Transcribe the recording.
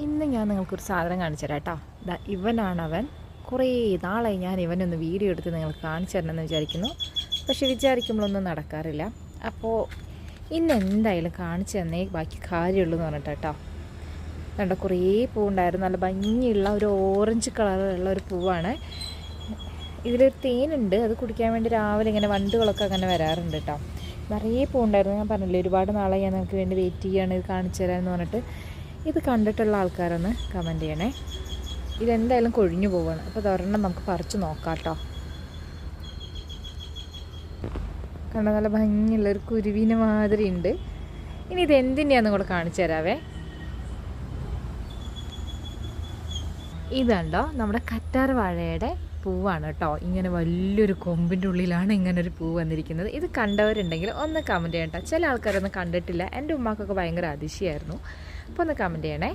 ഇന്ന് ഞാൻ നിങ്ങൾക്കൊരു സാധനം കാണിച്ചു തരാം കേട്ടോ. ഇവനാണവൻ. കുറേ നാളായി ഞാൻ ഇവനൊന്ന് വീഡിയോ എടുത്ത് നിങ്ങൾക്ക് കാണിച്ചു തരണമെന്ന് വിചാരിക്കുന്നു. പക്ഷെ വിചാരിക്കുമ്പോഴൊന്നും നടക്കാറില്ല. അപ്പോൾ ഇന്ന് എന്തായാലും കാണിച്ചു തന്നേ ബാക്കി കാര്യമുള്ളൂ എന്ന് പറഞ്ഞിട്ട് കേട്ടോ. കണ്ടോ, കുറേ പൂവുണ്ടായിരുന്നു. നല്ല ഭംഗിയുള്ള ഒരു ഓറഞ്ച് കളറുള്ള ഒരു പൂവാണ്. ഇതിലൊരു തേനുണ്ട്. അത് കുടിക്കാൻ വേണ്ടി രാവിലെ ഇങ്ങനെ വണ്ടുകളൊക്കെ അങ്ങനെ വരാറുണ്ട് കേട്ടോ. നിറയെ പൂവുണ്ടായിരുന്നു. ഞാൻ പറഞ്ഞില്ലേ, ഒരുപാട് നാളായി ഞാൻ നിങ്ങൾക്ക് വേണ്ടി വെയിറ്റ് ചെയ്യുകയാണ് ഇത് കാണിച്ചു തരാമെന്ന് പറഞ്ഞിട്ട്. ഇത് കണ്ടിട്ടുള്ള ആൾക്കാരൊന്ന് കമൻറ്റ് ചെയ്യണേ. ഇതെന്തായാലും കൊഴിഞ്ഞു പോവുകയാണ്. അപ്പോൾ ഇതൊരെണ്ണം നമുക്ക് പറിച്ച് നോക്കാം കേട്ടോ. കണ്ട, നല്ല ഭംഗിയുള്ളൊരു കുരുവിന് മാതിരി ഉണ്ട്. ഇനി ഇത് എന്തിൻ്റെയാണെന്ന് കൂടെ കാണിച്ചു തരാവേ. ഇതുണ്ടോ, നമ്മുടെ കറ്റാർ വാഴയുടെ പൂവാണ് കേട്ടോ. ഇങ്ങനെ വലിയൊരു കൊമ്പിൻ്റെ ഉള്ളിലാണ് ഇങ്ങനൊരു പൂ വന്നിരിക്കുന്നത്. ഇത് കണ്ടവരുണ്ടെങ്കിൽ ഒന്ന് കമൻറ്റ് ചെയ്യണം കേട്ടോ. ചില ആൾക്കാരൊന്നും കണ്ടിട്ടില്ല. എൻ്റെ ഉമ്മാക്കൊക്കെ ഭയങ്കര അതിശയമായിരുന്നു. അപ്പോൾ ഒന്ന് കമൻറ്റ് ചെയ്യണേ.